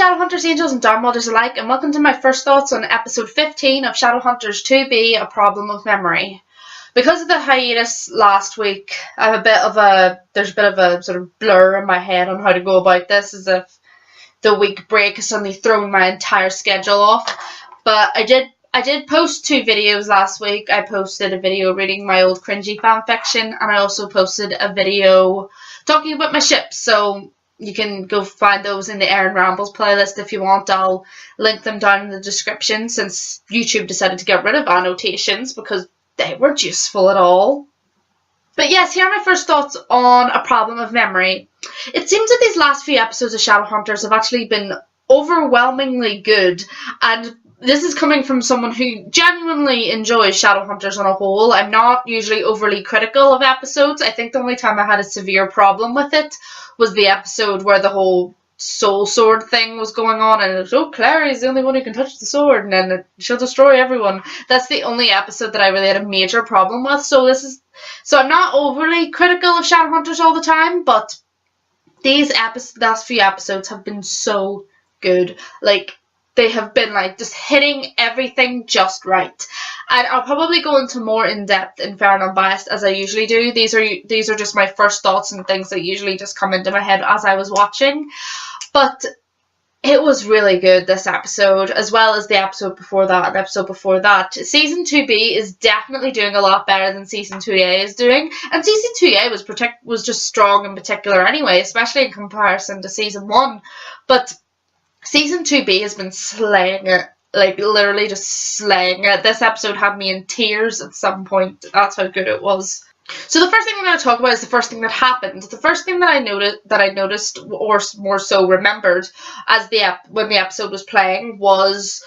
Shadowhunters, Angels and Dark Mothers alike, and welcome to my first thoughts on episode 15 of Shadowhunters 2B, A Problem of Memory. Because of the hiatus last week, there's a bit of a sort of blur in my head on how to go about this, as if the week break has suddenly thrown my entire schedule off. But I did post 2 videos last week. I posted a video reading my old cringy fanfiction, and I also posted a video talking about my ships, so you can go find those in the Aaron Rambles playlist if you want. I'll link them down in the description, since YouTube decided to get rid of annotations because they weren't useful at all. But yes, here are my first thoughts on A Problem of Memory. It seems that these last few episodes of Shadowhunters have actually been overwhelmingly good, and this is coming from someone who genuinely enjoys Shadowhunters on a whole. I'm not usually overly critical of episodes. I think the only time I had a severe problem with it was the episode where the whole soul sword thing was going on, and it was, oh, Clary's the only one who can touch the sword, and then she'll destroy everyone. That's the only episode that I really had a major problem with. So I'm not overly critical of Shadowhunters all the time, but these last few episodes have been so good. Like, they have been just hitting everything just right. And I'll probably go into more in depth and fair and unbiased as I usually do. These are just my first thoughts and things that usually just come into my head as I was watching. But it was really good, this episode, as well as the episode before that and episode before that. Season 2B is definitely doing a lot better than Season 2A is doing. And Season 2A was just strong in particular anyway, especially in comparison to Season 1. But Season 2B has been slaying it, literally just slaying it. This episode had me in tears at some point. That's how good it was. So the first thing I'm going to talk about is the first thing that happened. The first thing that I noticed, or more so remembered, when the episode was playing, was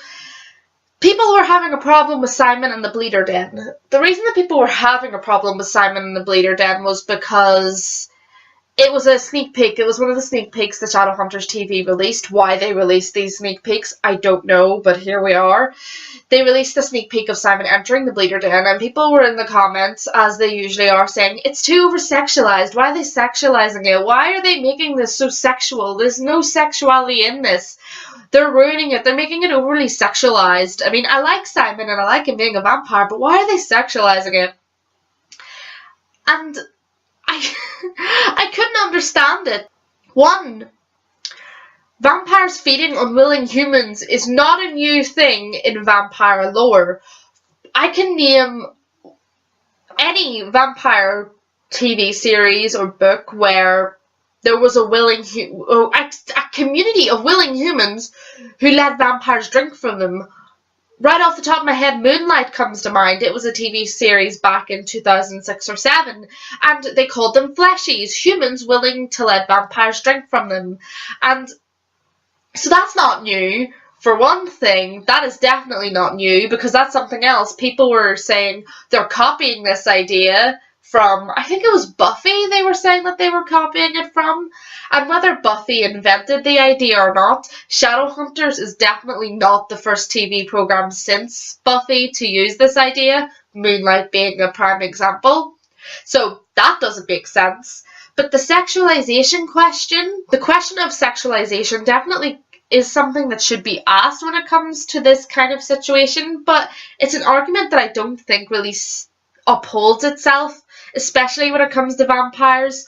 people were having a problem with Simon and the Bleeder Den. The reason that people were having a problem with Simon and the Bleeder Den was because it was a sneak peek. It was one of the sneak peeks that Shadowhunters TV released. Why they released these sneak peeks, I don't know, but here we are. They released a sneak peek of Simon entering the Bleeder Den, and people were in the comments, as they usually are, saying, it's too over-sexualized. Why are they sexualizing it? Why are they making this so sexual? There's no sexuality in this. They're ruining it. They're making it overly sexualized. I mean, I like Simon, and I like him being a vampire, but why are they sexualizing it? And I couldn't understand it. 1, vampires feeding unwilling humans is not a new thing in vampire lore. I can name any vampire TV series or book where there was a community of willing humans who let vampires drink from them. Right off the top of my head, Moonlight comes to mind. It was a TV series back in 2006 or 7, and they called them fleshies, humans willing to let vampires drink from them. And so that's not new. For one thing, that is definitely not new, because that's something else. People were saying they're copying this idea from, I think it was Buffy they were saying that they were copying it from. And whether Buffy invented the idea or not, Shadowhunters is definitely not the first TV program since Buffy to use this idea, Moonlight being a prime example. So that doesn't make sense. But the sexualization question, the question of sexualization definitely is something that should be asked when it comes to this kind of situation, but it's an argument that I don't think really upholds itself, especially when it comes to vampires.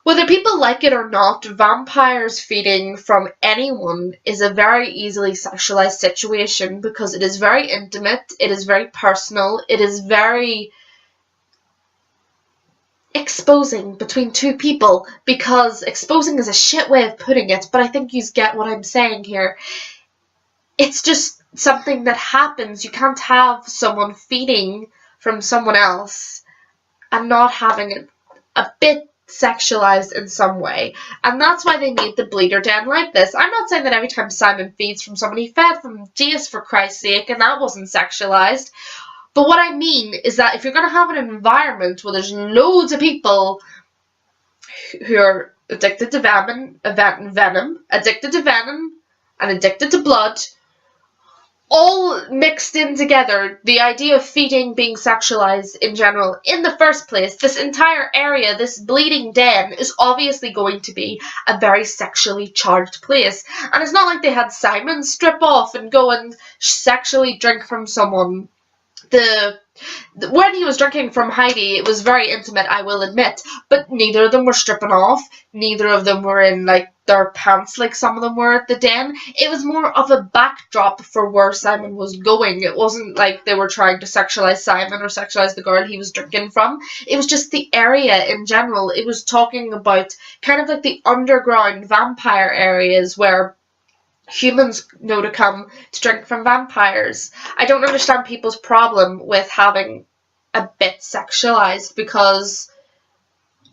Whether people like it or not, vampires feeding from anyone is a very easily sexualized situation, because it is very intimate, it is very personal, it is very exposing between 2 people, because exposing is a shit way of putting it, but I think you get what I'm saying here. It's just something that happens. You can't have someone feeding from someone else and not having it a bit sexualized in some way, and that's why they made the Bleeder Den like this. I'm not saying that every time Simon feeds from someone, he fed from Jace, for Christ's sake, and that wasn't sexualized. But what I mean is that if you're going to have an environment where there's loads of people who are addicted to venom, addicted to blood, all mixed in together, the idea of feeding being sexualized in general, in the first place, this entire area, this bleeding den, is obviously going to be a very sexually charged place. And it's not like they had Simon strip off and go and sexually drink from someone. When he was drinking from Heidi, it was very intimate, I will admit, but neither of them were stripping off, neither of them were in, like, their pants like some of them were at the den. It was more of a backdrop for where Simon was going. It wasn't like they were trying to sexualize Simon or sexualize the girl he was drinking from. It was just the area in general. It was talking about kind of like the underground vampire areas where humans know to come to drink from vampires. I don't understand people's problem with having a bit sexualized, because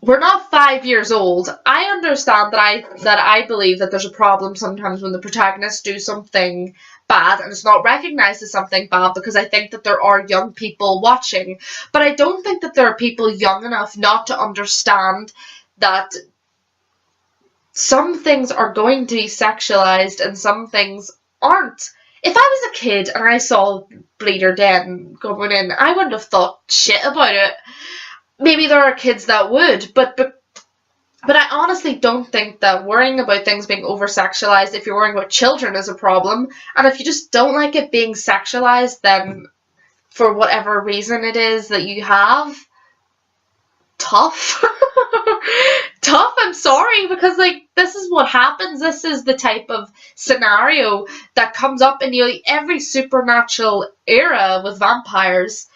we're not 5 years old. I understand that I believe that there's a problem sometimes when the protagonists do something bad and it's not recognized as something bad, because I think that there are young people watching. But I don't think that there are people young enough not to understand that some things are going to be sexualized and some things aren't. If I was a kid and I saw Bleeder Den going in, I wouldn't have thought shit about it. Maybe there are kids that would, but I honestly don't think that worrying about things being over-sexualized, if you're worrying about children, is a problem. And if you just don't like it being sexualized, then for whatever reason it is that you have, tough. Tough, I'm sorry, because, like, this is what happens. This is the type of scenario that comes up in nearly every supernatural era with vampires.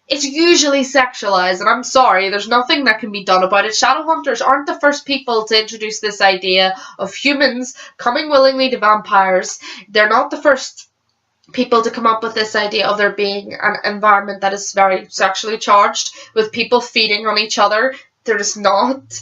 It's usually sexualized, and I'm sorry, there's nothing that can be done about it. Shadowhunters aren't the first people to introduce this idea of humans coming willingly to vampires. They're not the first people to come up with this idea of there being an environment that is very sexually charged with people feeding on each other. They're just not.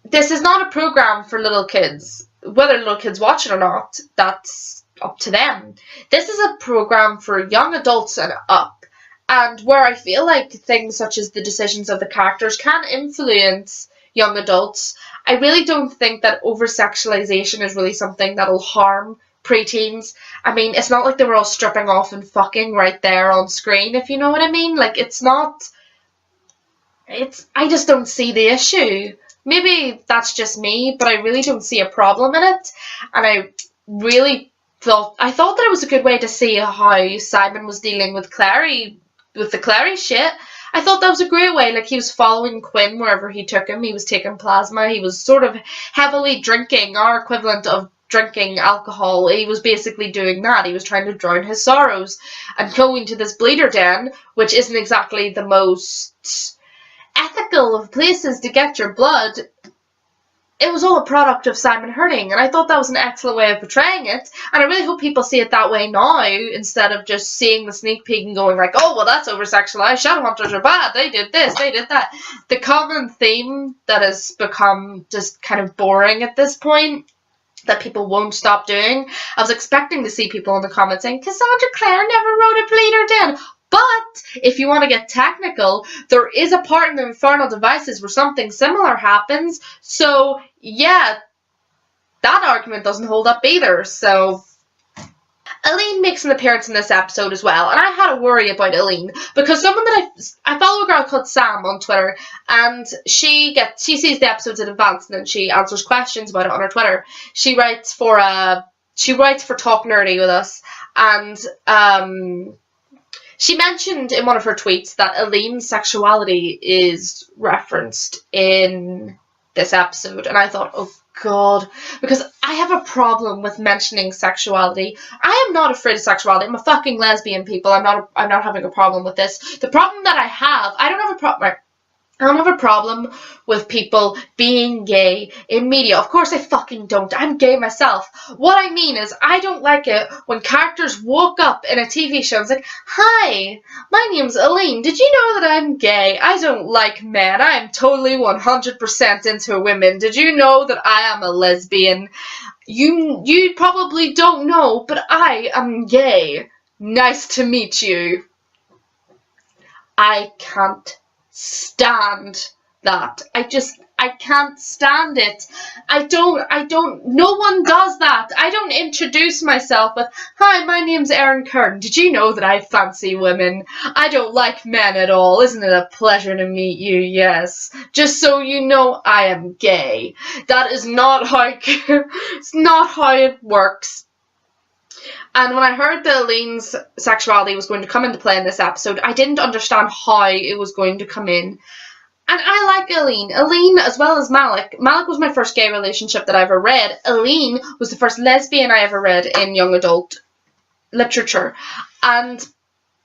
This is not a program for little kids. Whether little kids watch it or not, that's up to them. This is a program for young adults and up. And where I feel like things such as the decisions of the characters can influence young adults, I really don't think that over-sexualization is really something that'll harm preteens. I mean, it's not like they were all stripping off and fucking right there on screen, if you know what I mean. Like, it's not... I just don't see the issue. Maybe that's just me, but I really don't see a problem in it. And I really thought that it was a good way to see how Simon was dealing with Clary, with the Clary shit. I thought that was a great way. Like, he was following Quinn wherever he took him. He was taking plasma. He was sort of heavily drinking, our equivalent of drinking alcohol. He was basically doing that. He was trying to drown his sorrows. And going to this bleeder den, which isn't exactly the most ethical of places to get your blood, it was all a product of Simon hurting, and I thought that was an excellent way of portraying it, and I really hope people see it that way now, instead of just seeing the sneak peek and going like, oh, well, that's over-sexualized, Shadowhunters are bad, they did this, they did that. The common theme that has become just kind of boring at this point, that people won't stop doing. I was expecting to see people in the comments saying, Cassandra Clare never wrote a Bleeder Den. But if you want to get technical, there is a part in the Infernal Devices where something similar happens. So, yeah, that argument doesn't hold up either. So, Aline makes an appearance in this episode as well. And I had a worry about Aline, because someone that I follow a girl called Sam on Twitter, and she sees the episodes in advance and then she answers questions about it on her Twitter. She writes for Talk Nerdy with us, and she mentioned in one of her tweets that Aline's sexuality is referenced in this episode, and I thought, oh god, because I have a problem with mentioning sexuality. I am not afraid of sexuality. I'm a fucking lesbian, people. I'm not having a problem with this. The problem that I have, I don't have a problem with people being gay in media. Of course I fucking don't. I'm gay myself. What I mean is, I don't like it when characters woke up in a TV show and it's like, hi, my name's Aline. Did you know that I'm gay? I don't like men. I am totally 100% into women. Did you know that I am a lesbian? You probably don't know, but I am gay. Nice to meet you. I can't stand that. I can't stand it. No one does that. I don't introduce myself with, hi, my name's Erin Curtin. Did you know that I fancy women? I don't like men at all. Isn't it a pleasure to meet you? Yes. Just so you know, I am gay. That is not how, it's not how it works. And when I heard that Aline's sexuality was going to come into play in this episode, I didn't understand how it was going to come in. And I like Aline. Aline, as well as Malik. Malik was my first gay relationship that I ever read. Aline was the first lesbian I ever read in young adult literature. And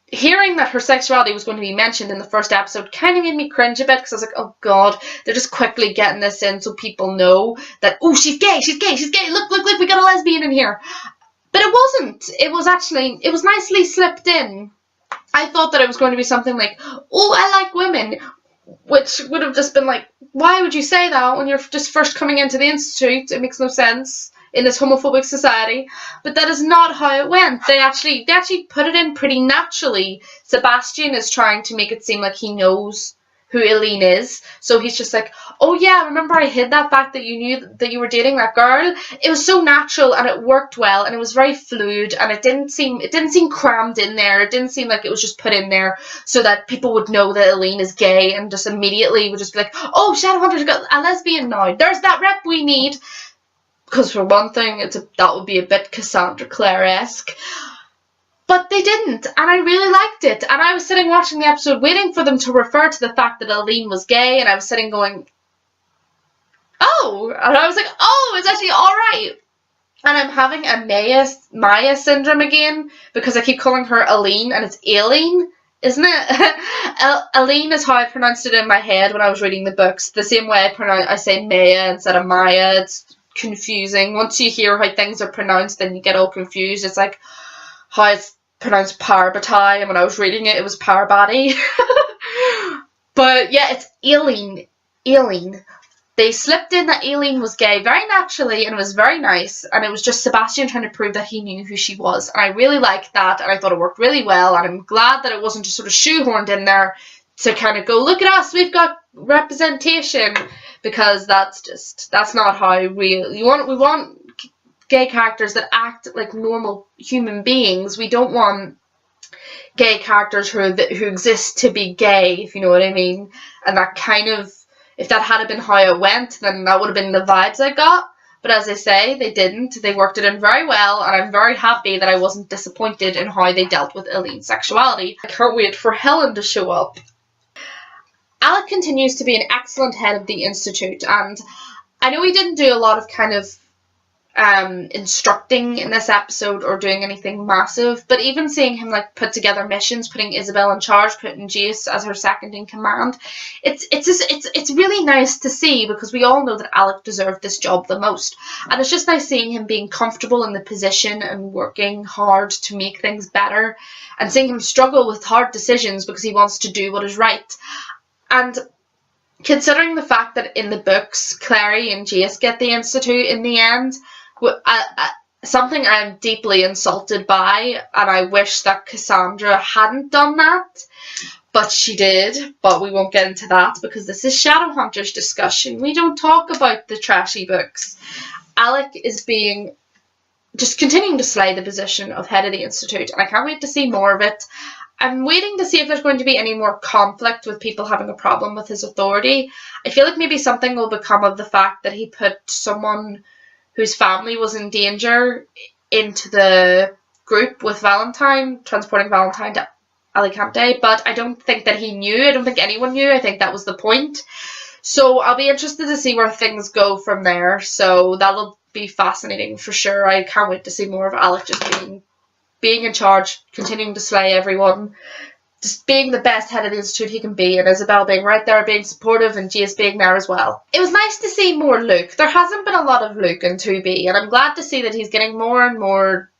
hearing that her sexuality was going to be mentioned in the first episode kind of made me cringe a bit, because I was like, oh god, they're just quickly getting this in so people know that, oh, she's gay, she's gay, she's gay, look, we got a lesbian in here. But it wasn't. It was nicely slipped in. I thought that it was going to be something like, oh, I like women, which would have just been like, why would you say that when you're just first coming into the institute? It makes no sense in this homophobic society. But that is not how it went. They actually put it in pretty naturally. Sebastian is trying to make it seem like he knows who Aline is, so he's just like, oh yeah, remember I hid that fact that you knew that you were dating that girl? It was so natural, and it worked well, and it was very fluid, and it didn't seem crammed in there. It didn't seem like it was just put in there so that people would know that Aline is gay and just immediately would just be like, oh, Shadowhunters got a lesbian now, there's that rep we need. Because for one thing, that would be a bit Cassandra Clare-esque. But they didn't, and I really liked it. And I was sitting watching the episode waiting for them to refer to the fact that Aline was gay, and I was sitting going, oh, and I was like, oh, it's actually alright. And I'm having a Maya syndrome again, because I keep calling her Aline, and it's Aline, isn't it? Aline is how I pronounced it in my head when I was reading the books. The same way I say Maya instead of Maya. It's confusing. Once you hear how things are pronounced, then you get all confused. It's like how it's pronounced Parbatai, and when I was reading it, it was Parbati. But yeah, it's Aline. Aline. They slipped in that Aline was gay very naturally, and it was very nice, and it was just Sebastian trying to prove that he knew who she was, and I really liked that, and I thought it worked really well, and I'm glad that it wasn't just sort of shoehorned in there to kind of go, look at us, we've got representation, because that's not how we want gay characters that act like normal human beings. We don't want gay characters who exist to be gay, if you know what I mean. And that kind of, if that had been how it went, then that would have been the vibes I got. But as I say, they didn't. They worked it in very well, and I'm very happy that I wasn't disappointed in how they dealt with Aline's sexuality. I can't wait for Helen to show up. Alec continues to be an excellent head of the Institute, and I know he didn't do a lot of kind of instructing in this episode or doing anything massive, but even seeing him like put together missions, putting Isabel in charge, putting Jace as her second in command, it's really nice to see, because we all know that Alec deserved this job the most, and it's just nice seeing him being comfortable in the position and working hard to make things better, and seeing him struggle with hard decisions because he wants to do what is right. And considering the fact that in the books Clary and Jace get the Institute in the end, something I'm deeply insulted by, and I wish that Cassandra hadn't done that, but she did. But we won't get into that, because this is Shadowhunters discussion. We don't talk about the trashy books. Alec is just continuing to slay the position of head of the Institute, and I can't wait to see more of it. I'm waiting to see if there's going to be any more conflict with people having a problem with his authority. I feel like maybe something will become of the fact that he put someone whose family was in danger into the group with Valentine, transporting Valentine to Alicante, but I don't think that he knew. I don't think anyone knew. I think that was the point. So I'll be interested to see where things go from there. So that'll be fascinating for sure. I can't wait to see more of Alec just being in charge, continuing to slay everyone, just being the best head of the Institute he can be, and Isabel being right there, being supportive, and Jace being there as well. It was nice to see more Luke. There hasn't been a lot of Luke in 2B, and I'm glad to see that he's getting more and more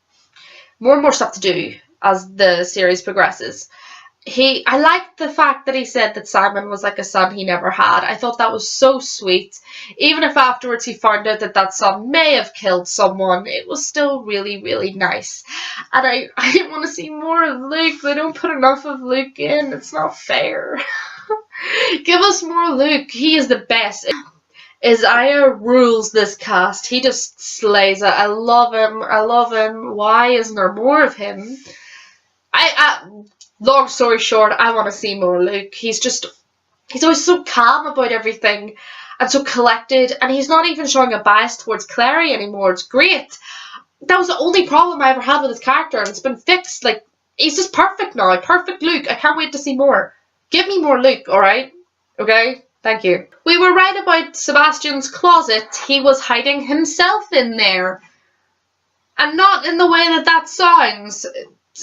stuff to do as the series progresses. I liked the fact that he said that Simon was like a son he never had. I thought that was so sweet. Even if afterwards he found out that that son may have killed someone, it was still really, really nice. And I want to see more of Luke. They don't put enough of Luke in. It's not fair. Give us more Luke. He is the best. Isaiah rules this cast. He just slays it. I love him. I love him. Why isn't there more of him? Long story short, I want to see more Luke. He's always so calm about everything and so collected, and he's not even showing a bias towards Clary anymore. It's great. That was the only problem I ever had with his character, and it's been fixed. Like, he's just perfect now. Perfect Luke. I can't wait to see more. Give me more Luke, alright? Okay? Thank you. We were right about Sebastian's closet. He was hiding himself in there. And not in the way that sounds.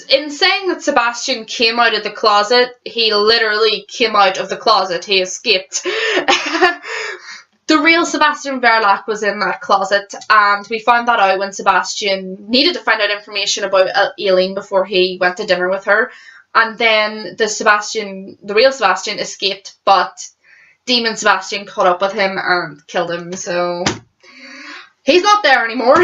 In saying that Sebastian came out of the closet, he literally came out of the closet. He escaped. The real Sebastian Verlac was in that closet, and we found that out when Sebastian needed to find out information about Aline before he went to dinner with her. And then the real Sebastian escaped, but Demon Sebastian caught up with him and killed him, so he's not there anymore.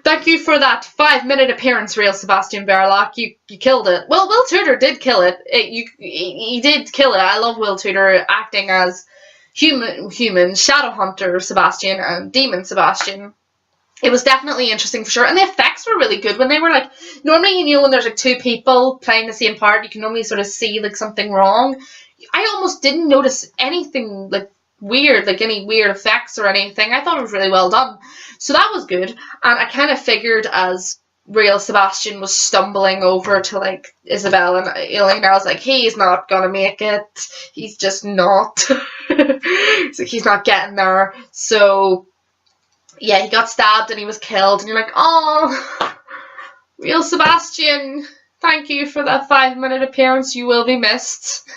Thank you for that 5-minute appearance, real Sebastian Verlac. You killed it. Well, Will Tudor did kill it. He did kill it. I love Will Tudor acting as human Shadowhunter Sebastian and Demon Sebastian. It was definitely interesting for sure, and the effects were really good when they were like, normally, you know, when there's like two people playing the same part, you can normally sort of see like something wrong. I almost didn't notice anything like weird, like any weird effects or anything. I thought it was really well done, so that was good. And I kind of figured as real Sebastian was stumbling over to like Isabel and Aline, I was like, he's not gonna make it. He's just not. He's not getting there. So yeah, he got stabbed and he was killed, and you're like, oh, real Sebastian, thank you for that 5-minute appearance. You will be missed.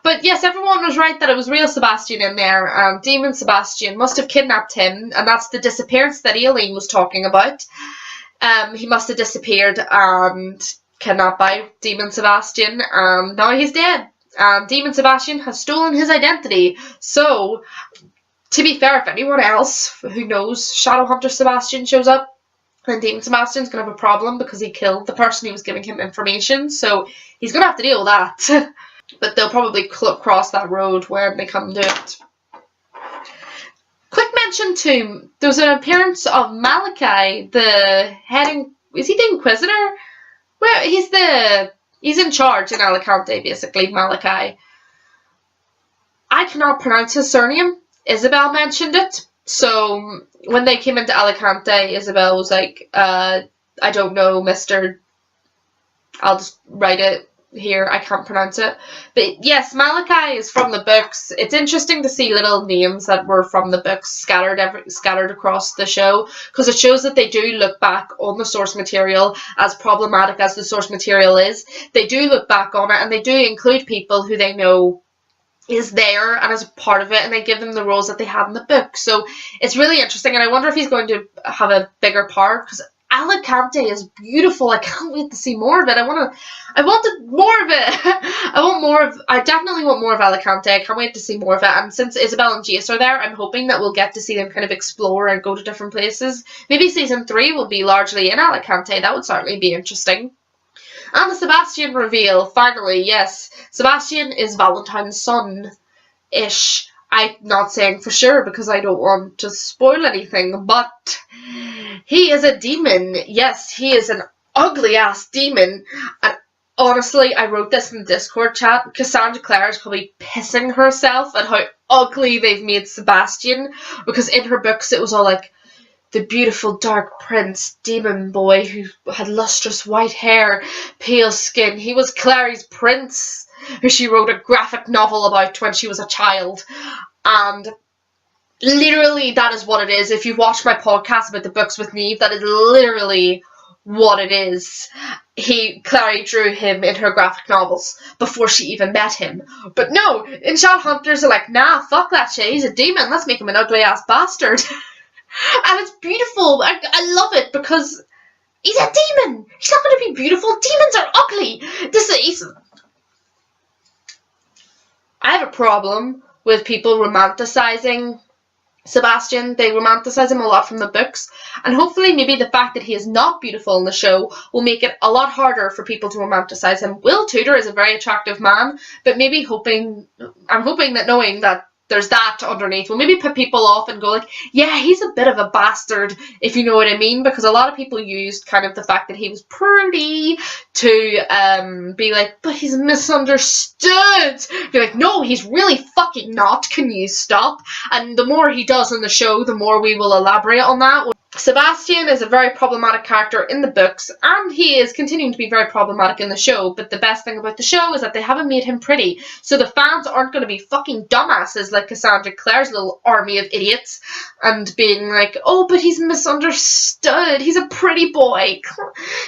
But yes, everyone was right that it was real Sebastian in there. Demon Sebastian must have kidnapped him, and that's the disappearance that Aline was talking about. He must have disappeared and kidnapped by Demon Sebastian. Now he's dead. Demon Sebastian has stolen his identity. So, to be fair, if anyone else who knows Shadowhunter Sebastian shows up, then Demon Sebastian's going to have a problem because he killed the person who was giving him information. So, he's going to have to deal with that. But they'll probably cross that road when they come to it. Quick mention too, there was an appearance of Malachi, is he the Inquisitor? Well, he's in charge in Alicante, basically, Malachi. I cannot pronounce his surname. Isabel mentioned it. So when they came into Alicante, Isabel was like, I don't know, Mr. I'll just write it here, I can't pronounce it. But yes, Malachi is from the books. It's interesting to see little names that were from the books scattered across the show, because it shows that they do look back on the source material. As problematic as the source material is, they do look back on it, and they do include people who they know is there and is a part of it, and they give them the roles that they had in the book. So it's really interesting, and I wonder if he's going to have a bigger part, because Alicante is beautiful. I can't wait to see more of it. I wanted more of it. I definitely want more of Alicante. I can't wait to see more of it. And since Isabel and Jace are there, I'm hoping that we'll get to see them kind of explore and go to different places. Maybe season 3 will be largely in Alicante. That would certainly be interesting. And the Sebastian reveal, finally, yes. Sebastian is Valentine's son-ish. I'm not saying for sure because I don't want to spoil anything, but he is a demon. Yes, he is an ugly-ass demon. And honestly, I wrote this in the Discord chat. Cassandra Clare is probably pissing herself at how ugly they've made Sebastian, because in her books it was all like, the beautiful dark prince, demon boy who had lustrous white hair, pale skin. He was Clary's prince, who she wrote a graphic novel about when she was a child. And literally that is what it is. If you watch my podcast about the books with Neve, that is literally what it is. Clary drew him in her graphic novels before she even met him. But no, in Shadowhunters are like, nah, fuck that shit, he's a demon, let's make him an ugly ass bastard. And it's beautiful. I love it because he's a demon. He's not going to be beautiful. Demons are ugly. I have a problem with people romanticizing Sebastian, they romanticize him a lot from the books, and hopefully maybe the fact that he is not beautiful in the show will make it a lot harder for people to romanticize him. Will Tudor is a very attractive man, but maybe I'm hoping that knowing that there's that underneath will maybe put people off and go like, yeah, he's a bit of a bastard, if you know what I mean, because a lot of people used kind of the fact that he was pretty to be like, but he's misunderstood. Be like, no, he's really fucking not. Can you stop? And the more he does in the show, the more we will elaborate on that. Sebastian is a very problematic character in the books, and he is continuing to be very problematic in the show, but the best thing about the show is that they haven't made him pretty, so the fans aren't going to be fucking dumbasses like Cassandra Clare's little army of idiots, and being like, oh, but he's misunderstood, he's a pretty boy,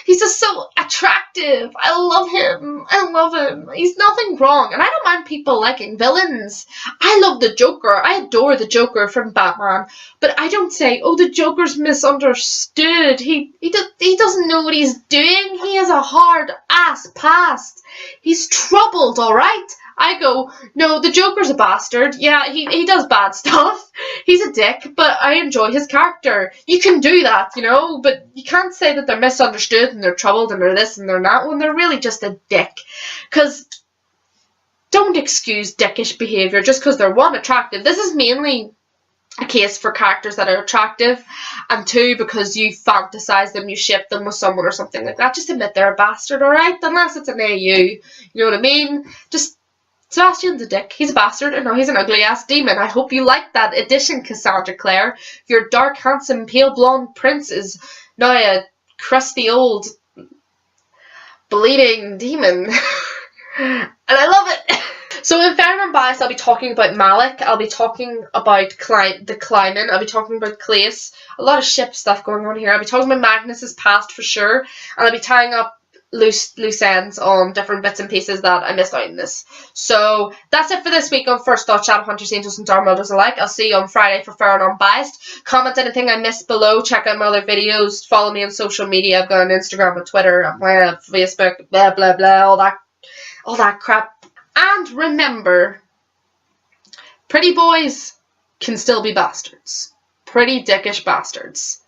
he's just so attractive, I love him, he's nothing wrong, and I don't mind people liking villains. I love the Joker, I adore the Joker from Batman, but I don't say, oh, the Joker's misunderstood. He doesn't know what he's doing. He has a hard ass past. He's troubled, alright? I go, no, the Joker's a bastard. Yeah, he does bad stuff. He's a dick, but I enjoy his character. You can do that, you know, but you can't say that they're misunderstood and they're troubled and they're this and they're that when they're really just a dick. Because don't excuse dickish behaviour just because they're, one, attractive. This is mainly a case for characters that are attractive, and two, because you fantasize them, you ship them with someone or something like that. Just admit they're a bastard, alright? Unless it's an AU. You know what I mean? Just, Sebastian's a dick. He's a bastard, and no, he's an ugly ass demon. I hope you like that addition, Cassandra Clare. Your dark, handsome, pale blonde prince is now a crusty old bleeding demon. And I love it! So in Fair and Unbiased, I'll be talking about Malik, I'll be talking about the Climbing, I'll be talking about Clace, a lot of ship stuff going on here. I'll be talking about Magnus's past for sure, and I'll be tying up loose ends on different bits and pieces that I missed out in this. So that's it for this week on First Thought, Shadowhunters, Angels and Dark Mothers alike. I'll see you on Friday for Fair and Unbiased. Comment anything I missed below, check out my other videos, follow me on social media. I've got an Instagram and Twitter, Facebook, blah blah blah, all that crap. And remember, pretty boys can still be bastards. Pretty dickish bastards.